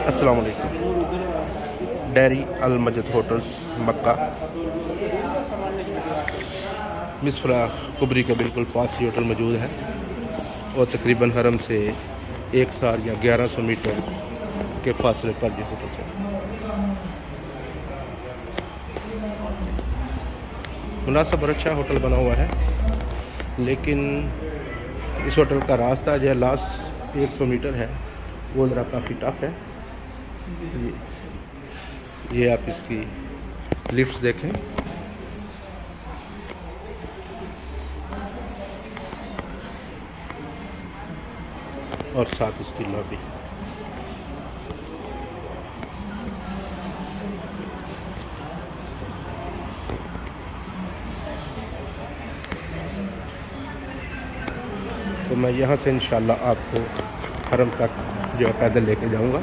अस्सलाम वालेकुम। डेरी अल मजद होटल्स मक्का मिसफरा कुबरी के बिल्कुल पास ही होटल मौजूद है और तकरीबन हरम से 1,000 या 1100 मीटर के फासले पर ये होटल है। मुनासिब और अच्छा होटल बना हुआ है, लेकिन इस होटल का रास्ता जो है लास्ट 100 मीटर है वो ज़रा काफ़ी टफ है। ये आप इसकी लिफ्ट्स देखें, और साथ इसकी लॉबी। तो मैं यहाँ से इंशाल्लाह आपको हरम तक जो है पैदल लेके जाऊँगा।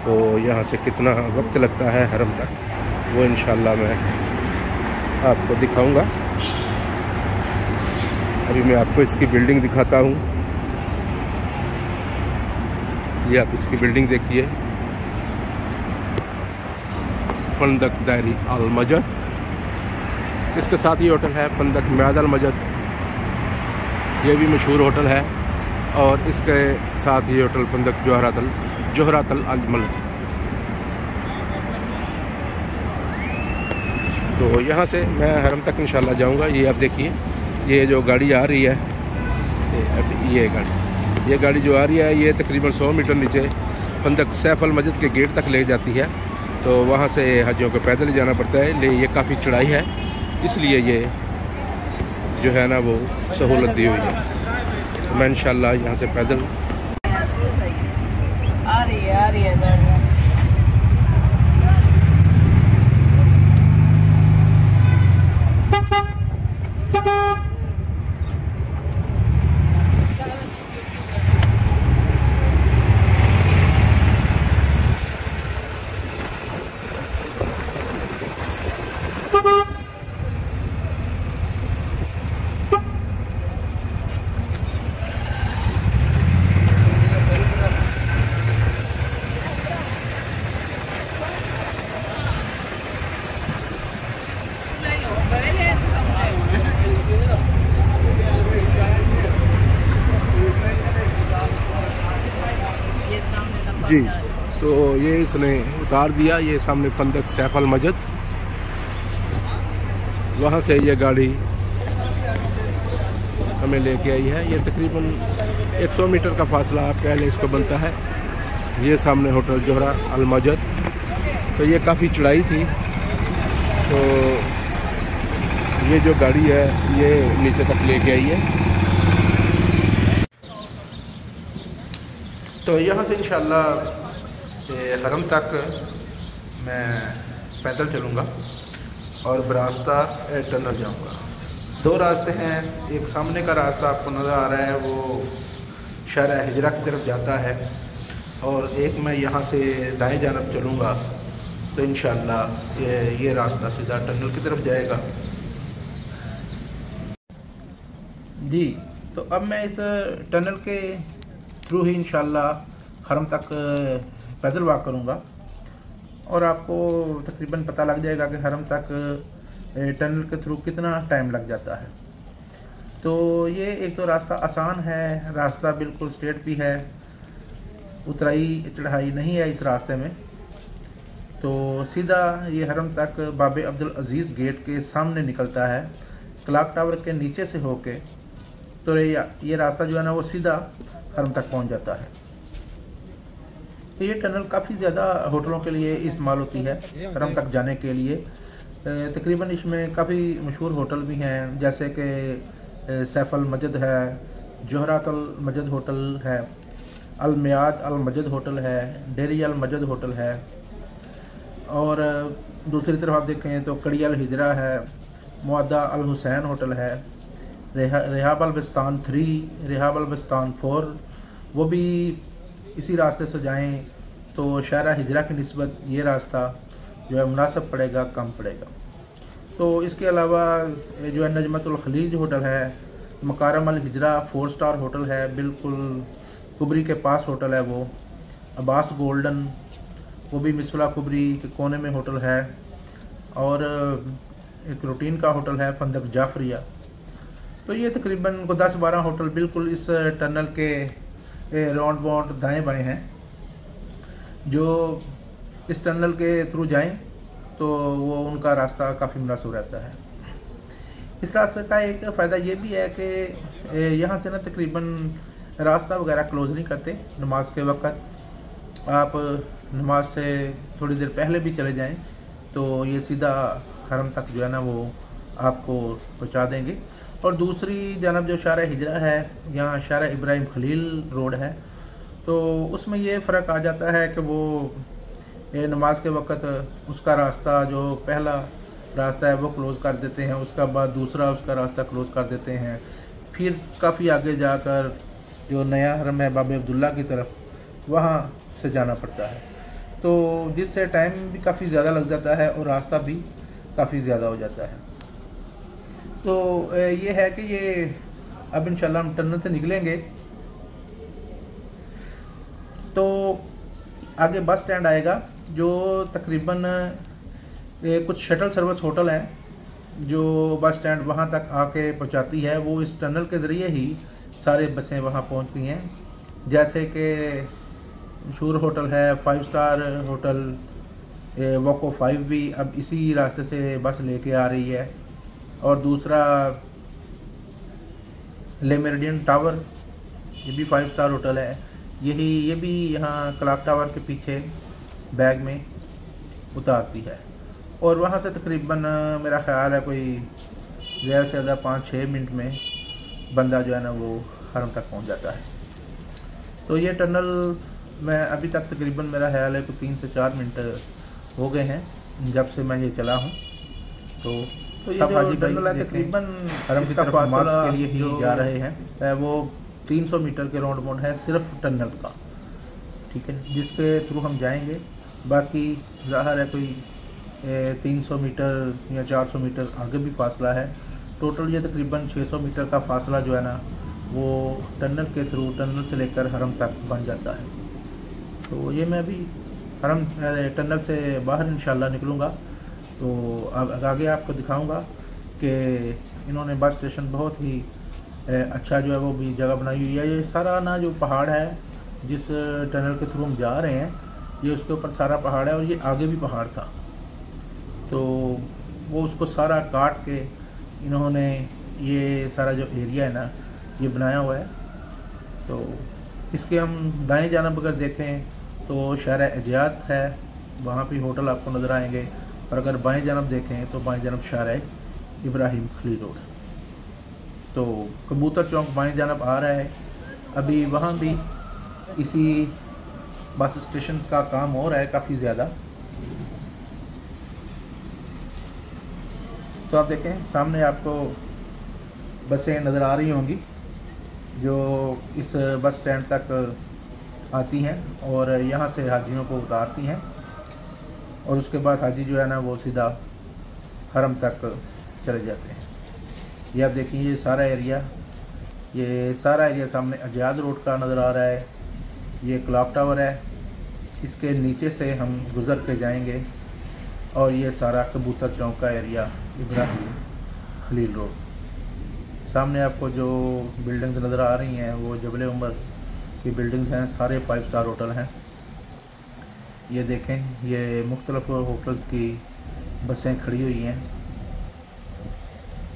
तो यहाँ से कितना वक्त लगता है हरम तक वो इंशाल्लाह मैं आपको दिखाऊँगा। अभी मैं आपको इसकी बिल्डिंग दिखाता हूँ। ये आप इसकी बिल्डिंग देखिए, फंदक डेरी अल मजद। इसके साथ ही होटल है फंदक म्याद अल मजद, ये भी मशहूर होटल है। और इसके साथ ही होटल फंदक जोहरात अल मजद। तो यहाँ से मैं हरम तक इंशाल्लाह जाऊँगा। ये आप देखिए, ये जो गाड़ी आ रही है, ये गाड़ी जो आ रही है ये तकरीबन 100 मीटर नीचे फंदक सैफ अल मजद के गेट तक ले जाती है। तो वहाँ से हाजियों को पैदल ही जाना पड़ता है, ले ये काफ़ी चढ़ाई है, इसलिए ये जो है ना वो सहूलत दी हुई है। तो मैं इंशाल्लाह यहाँ से पैदल आ रही है। जी। तो ये इसने उतार दिया, ये सामने फंदक सैफ अल मजद। वहाँ से ये गाड़ी हमें लेके आई है। ये तकरीबन 100 मीटर का फासला आप कह लें इसको बनता है। ये सामने होटल जोहरा अल मजद। तो ये काफ़ी चढ़ाई थी, तो ये जो गाड़ी है ये नीचे तक लेके आई है। तो यहाँ से इंशाल्लाह हरम तक मैं पैदल चलूँगा और बरास्ता टनल जाऊँगा। 2 रास्ते हैं, एक सामने का रास्ता आपको नज़र आ रहा है वो शहर हिजरा की तरफ जाता है, और एक मैं यहाँ से दाएं जानब चलूँगा तो इंशाल्लाह ये रास्ता सीधा टनल की तरफ जाएगा। जी। तो अब मैं इस टनल के थ्रू ही इंशाल्लाह हरम तक पैदल वॉक करूँगा, और आपको तकरीबन पता लग जाएगा कि हरम तक टनल के थ्रू कितना टाइम लग जाता है। तो ये एक तो रास्ता आसान है, रास्ता बिल्कुल स्ट्रेट भी है, उतराई चढ़ाई नहीं है इस रास्ते में। तो सीधा ये हरम तक बाबे अब्दुल अजीज़ गेट के सामने निकलता है, क्लॉक टावर के नीचे से होके। तो ये रास्ता जो है ना वो सीधा हरम तक पहुंच जाता है। तो ये टनल काफ़ी ज़्यादा होटलों के लिए इस्तेमाल होती है हरम तक जाने के लिए। तकरीबन इसमें काफ़ी मशहूर होटल भी हैं, जैसे कि सैफ अल मजद है, जोहरात अल मजद होटल है, अल म्याद अल मजद होटल है, डेरी अल मजद होटल है। और दूसरी तरफ आप देखें तो कड़ी अल हिजरा है, मुआदा अल हुसैन होटल है, रिहाब अल बिस्तान 3, रिहाब अल बिस्तान 4, वो भी इसी रास्ते से जाएं तो शहर हिजरा की निस्बत ये रास्ता जो है मुनासिब पड़ेगा, कम पड़ेगा। तो इसके अलावा जो है नजमतुल खलीज होटल है, मकारम अल हिजरा 4 स्टार होटल है, बिल्कुल कुबरी के पास होटल है वो। अब्बास गोल्डन, वो भी मिसफला कुबरी के कोने में होटल है, और एक रूटीन का होटल है फंदक जाफरिया। तो ये तकरीबन को 10-12 होटल बिल्कुल इस टनल के राउंड बाउंड दाएँ बाएँ हैं। जो इस टनल के थ्रू जाएं तो वो उनका रास्ता काफ़ी मुनासिब रहता है। इस रास्ते का एक फ़ायदा ये भी है कि यहाँ से ना तकरीबन रास्ता वगैरह क्लोज़ नहीं करते। नमाज के वक़्त आप नमाज से थोड़ी देर पहले भी चले जाएं तो ये सीधा हरम तक जो है ना वो आपको पहुँचा देंगे। और दूसरी जानब जो शारा हिजरा है, यहाँ शारा इब्राहिम खलील रोड है, तो उसमें ये फ़र्क आ जाता है कि वो नमाज के वक़्त उसका रास्ता जो पहला रास्ता है वो क्लोज़ कर देते हैं, उसका बाद दूसरा उसका रास्ता क्लोज़ कर देते हैं। फिर काफ़ी आगे जाकर जो नया हरम है बाब अब्दुल्ला की तरफ, वहाँ से जाना पड़ता है, तो जिससे टाइम भी काफ़ी ज़्यादा लग जाता है और रास्ता भी काफ़ी ज़्यादा हो जाता है। तो ये है कि ये अब इंशाल्लाह हम टनल से निकलेंगे तो आगे बस स्टैंड आएगा, जो तकरीबन कुछ शटल सर्विस होटल हैं जो बस स्टैंड वहाँ तक आके पहुँचाती है। वो इस टनल के ज़रिए ही सारे बसें वहाँ पहुँचती हैं, जैसे कि मशहूर होटल है 5 स्टार होटल, वोको 5 भी अब इसी रास्ते से बस लेके आ रही है। और दूसरा ले मेरिडियन टावर, ये भी 5 स्टार होटल है, ये भी यहाँ क्लॉक टावर के पीछे बैग में उतारती है। और वहाँ से तकरीबन मेरा ख़्याल है कोई ज़्यादा से ज़्यादा 5-6 मिनट में बंदा जो है ना वो हरम तक पहुँच जाता है। तो ये टनल मैं अभी तक तकरीबन मेरा ख्याल है कि 3 से 4 मिनट हो गए हैं जब से मैं ये चला हूँ। तो ये जो टनल है तकरीबन हरम की तरफ नमाज के लिए ही जा रहे हैं, वो 300 मीटर के राउंड बाउंड है सिर्फ टनल का, ठीक है, जिसके थ्रू हम जाएंगे। बाकी ज़ाहिर है कोई 300 मीटर या 400 मीटर आगे भी फासला है। टोटल ये तकरीबन 600 मीटर का फासला जो है ना वो टनल के थ्रू, टनल से लेकर हरम तक बन जाता है। तो ये मैं अभी हरम टनल से बाहर इंशाल्लाह निकलूँगा तो अब आगे आपको दिखाऊंगा कि इन्होंने बस स्टेशन बहुत ही अच्छा जो है वो भी जगह बनाई हुई है। ये सारा ना जो पहाड़ है जिस टनल के थ्रू हम जा रहे हैं, ये उसके ऊपर सारा पहाड़ है और ये आगे भी पहाड़ था, तो वो उसको सारा काट के इन्होंने ये सारा जो एरिया है ना ये बनाया हुआ है। तो इसके हम दाएं जानब अगर देखें तो शहर एजियात है, वहाँ पे होटल आपको नज़र आएंगे। और अगर बाएं जानब देखें तो बाएं जानब शहर इब्राहिम खलील रोड। तो कबूतर चौक बाएं जानब आ रहा है। अभी वहाँ भी इसी बस स्टेशन का काम हो रहा है काफ़ी ज़्यादा। तो आप देखें सामने आपको बसें नज़र आ रही होंगी जो इस बस स्टैंड तक आती हैं और यहाँ से हाजियों को उतारती हैं, और उसके बाद हाजी जो है ना वो सीधा हरम तक चले जाते हैं। ये आप देखिए ये सारा एरिया सामने अजाद रोड का नज़र आ रहा है। ये क्लॉक टावर है, इसके नीचे से हम गुज़र के जाएंगे और ये सारा कबूतर चौक का एरिया इब्राहिम खलील रोड। सामने आपको जो बिल्डिंग्स नज़र आ रही हैं वो जबल उमर की बिल्डिंग्स हैं, सारे 5 स्टार होटल हैं। ये देखें ये मुख्तलिफ होटल्स की बसें खड़ी हुई हैं,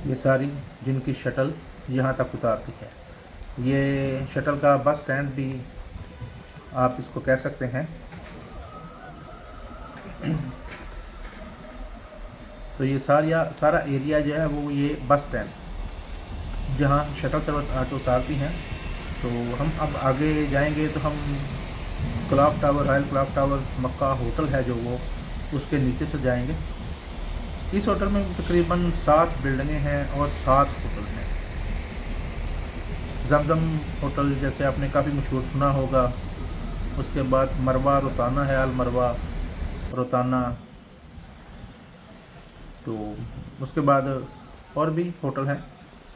ये सारी जिनकी शटल यहाँ तक उतारती है। ये शटल का बस स्टैंड भी आप इसको कह सकते हैं। तो ये सारा एरिया जो है वो ये बस स्टैंड जहाँ शटल सर्विस आके उतारती हैं। तो हम अब आगे जाएंगे तो हम clock tower, royal clock tower Makkah hotel है जो वो उसके नीचे से जाएंगे। इस होटल में तकरीबन 7 बिल्डिंगें हैं और 7 होटल हैं। जमजम होटल जैसे आपने काफ़ी मशहूर सुना होगा, उसके बाद मरवा रोताना है, अल मरवा रोताना, तो उसके बाद और भी होटल हैं।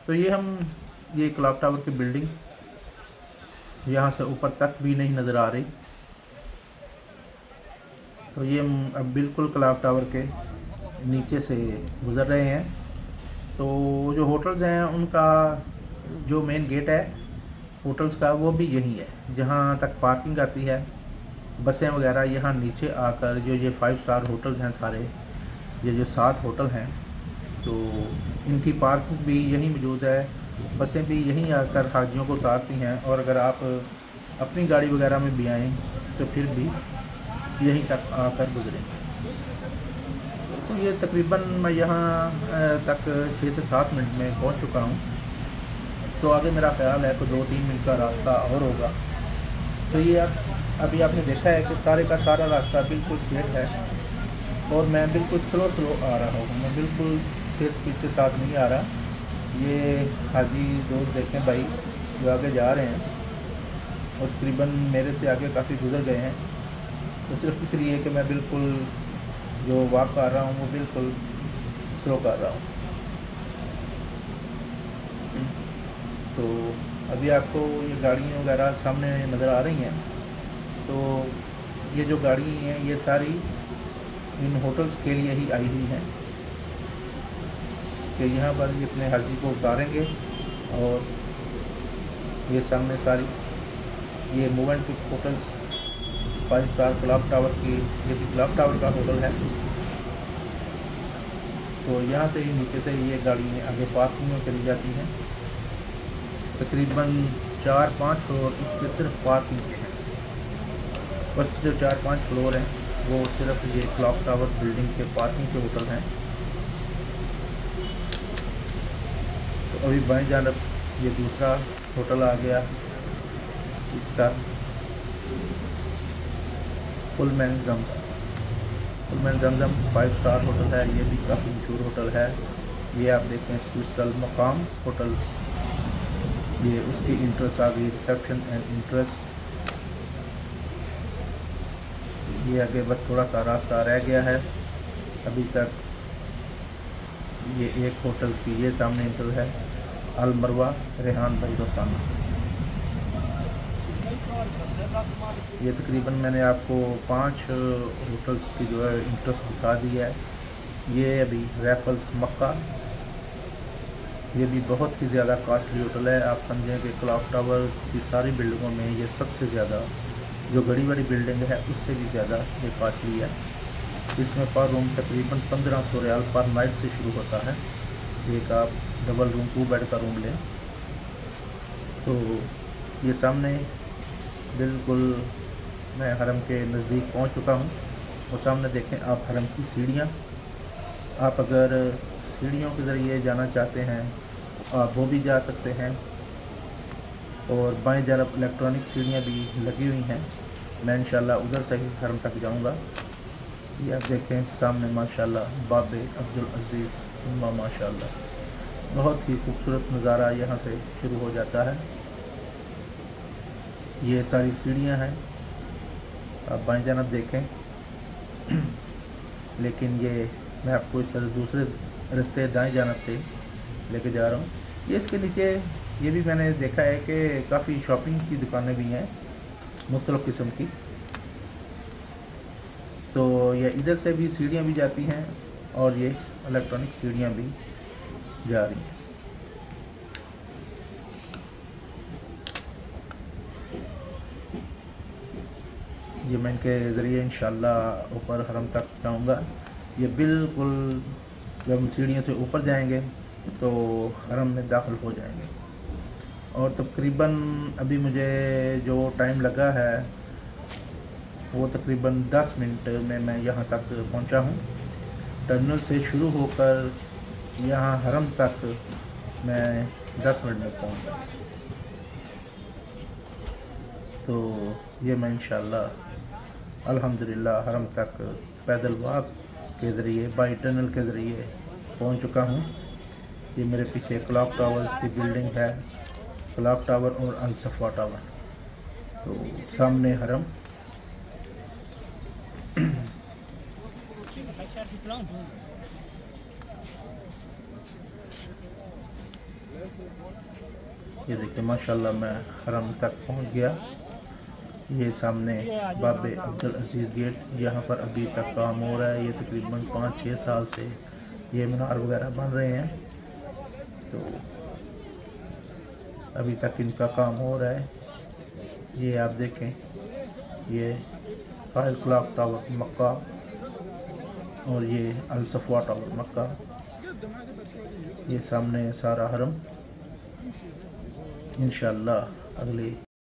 तो ये क्लॉक टावर की बिल्डिंग यहाँ से ऊपर तक भी नहीं नज़र आ रही। तो ये हम अब बिल्कुल क्लॉक टावर के नीचे से गुज़र रहे हैं। तो जो होटल्स हैं उनका जो मेन गेट है होटल्स का वो भी यही है, जहाँ तक पार्किंग आती है बसें वगैरह यहाँ नीचे आकर जो ये 5 स्टार होटल्स हैं सारे, ये जो 7 होटल हैं तो इनकी पार्किंग भी यहीं मौजूद है। बसें भी यहीं आकर हाजियों को उतारती हैं, और अगर आप अपनी गाड़ी वगैरह में भी आएँ तो फिर भी यहीं तक आकर गुजरेंगे। तो ये तकरीबन मैं यहाँ तक 6 से 7 मिनट में पहुँच चुका हूँ। तो आगे मेरा ख्याल है कि 2-3 मिनट का रास्ता और होगा। तो ये अभी आपने देखा है कि सारे का सारा रास्ता बिल्कुल स्ट्रेट है, और मैं बिल्कुल स्लो आ रहा हूँ, मैं बिल्कुल तेज़ स्पीड के साथ नहीं आ रहा। ये हाजी दोस्त देखें भाई जो आगे जा रहे हैं, और तकरीबन मेरे से आगे काफ़ी गुजर गए हैं। तो सिर्फ इसलिए कि मैं बिल्कुल जो वॉक कर रहा हूँ वो बिल्कुल स्लो कर रहा हूँ। तो अभी आपको ये गाड़ियाँ वगैरह सामने नज़र आ रही हैं। तो ये जो गाड़ी हैं ये सारी इन होटल्स के लिए ही आई हुई हैं कि यहाँ पर ये अपने हाजी को उतारेंगे। और ये सामने सारी ये Movenpick hotels 5 star clock tower की, ये भी क्लॉक टावर का होटल है। तो यहाँ से ही नीचे से ये गाड़ी आगे पार्किंग में चली जाती हैं। तकरीबन 4-5 फ्लोर इसके सिर्फ पार्किंग के हैं। फर्स्ट जो 4-5 फ्लोर हैं वो सिर्फ ये क्लॉक टावर बिल्डिंग के पार्किंग के होटल हैं। तो अभी बाएं जानब ये दूसरा होटल आ गया, इसका पुलमैन जमजम 5 स्टार होटल है। ये भी काफ़ी मशहूर होटल है। ये आप देखें स्विस्टल मकाम होटल, ये उसकी इंट्रेस आ गई, रिसेप्शन एंड इंट्रेस। ये आगे बस थोड़ा सा रास्ता रह गया है अभी तक। ये एक होटल की ये सामने इंटर है, अल मरवा रेहान भाई रोताना। ये तकरीबन मैंने आपको 5 होटल्स की जो है इंट्रेस्ट दिखा दी है। ये अभी रैफल्स मक्का, ये भी बहुत ही ज़्यादा कॉस्टली होटल है। आप समझें कि क्लॉक टावर की सारी बिल्डिंगों में ये सबसे ज़्यादा, जो बड़ी बिल्डिंग है उससे भी ज़्यादा ये कॉस्टली है। इसमें पर रूम तकरीबन 1500 रियाल पर नाइट से शुरू होता है। एक आप डबल रूम 2 बेड का रूम लें। तो ये सामने बिल्कुल मैं हरम के नज़दीक पहुंच चुका हूं। और सामने देखें आप हरम की सीढ़ियां। आप अगर सीढ़ियों के ज़रिए जाना चाहते हैं आप वो भी जा सकते हैं। और बाएं जानब इलेक्ट्रॉनिक सीढ़ियाँ भी लगी हुई हैं। मैं इंशाल्लाह उधर से ही हरम तक जाऊंगा। ये आप देखें सामने माशाल्लाह बाबे अब्दुल अज़ीज़ माशाल्लाह, बहुत ही खूबसूरत नज़ारा यहाँ से शुरू हो जाता है। ये सारी सीढ़ियाँ हैं, आप बाएं जानब देखें। लेकिन ये मैं आपको इस तरह दूसरे रास्ते दाएं जानब से लेके जा रहा हूँ। ये इसके नीचे ये भी मैंने देखा है कि काफ़ी शॉपिंग की दुकानें भी हैं मुख्तलिफ़ किस्म की। तो ये इधर से भी सीढ़ियाँ भी जाती हैं और ये इलेक्ट्रॉनिक सीढ़ियाँ भी जा रही हैं। ये मैं इनके ज़रिए इंशाल्लाह ऊपर हरम तक जाऊंगा। ये बिल्कुल जब हम सीढ़ियों से ऊपर जाएंगे तो हरम में दाखिल हो जाएंगे। और तकरीबन अभी मुझे जो टाइम लगा है वो तकरीबन 10 मिनट में मैं यहाँ तक पहुँचा हूँ। टनल से शुरू होकर यहाँ हरम तक मैं 10 मिनट में पहुँच गया। तो ये मैं इंशाल्लाह अल्हम्दुलिल्लाह हरम तक पैदल वॉक के ज़रिए बाई टनल के ज़रिए पहुँच चुका हूँ। ये मेरे पीछे क्लॉक टावर्स की बिल्डिंग है, क्लॉक टावर और अल सफ़ा टावर। तो सामने हरम। ये देखिए माशाल्लाह मैं हरम तक पहुंच गया। ये सामने बाबे अब्दुल अजीज़ गेट, यहाँ पर अभी तक काम हो रहा है। ये तकरीबन 5-6 साल से ये मीनार वगैरह बन रहे हैं, तो अभी तक इनका काम हो रहा है। ये आप देखें, ये रॉयल क्लॉक टावर मक्का और ये अल सफ़वा टावर मक्का। ये सामने सारा हरम। इंशाअल्लाह अगली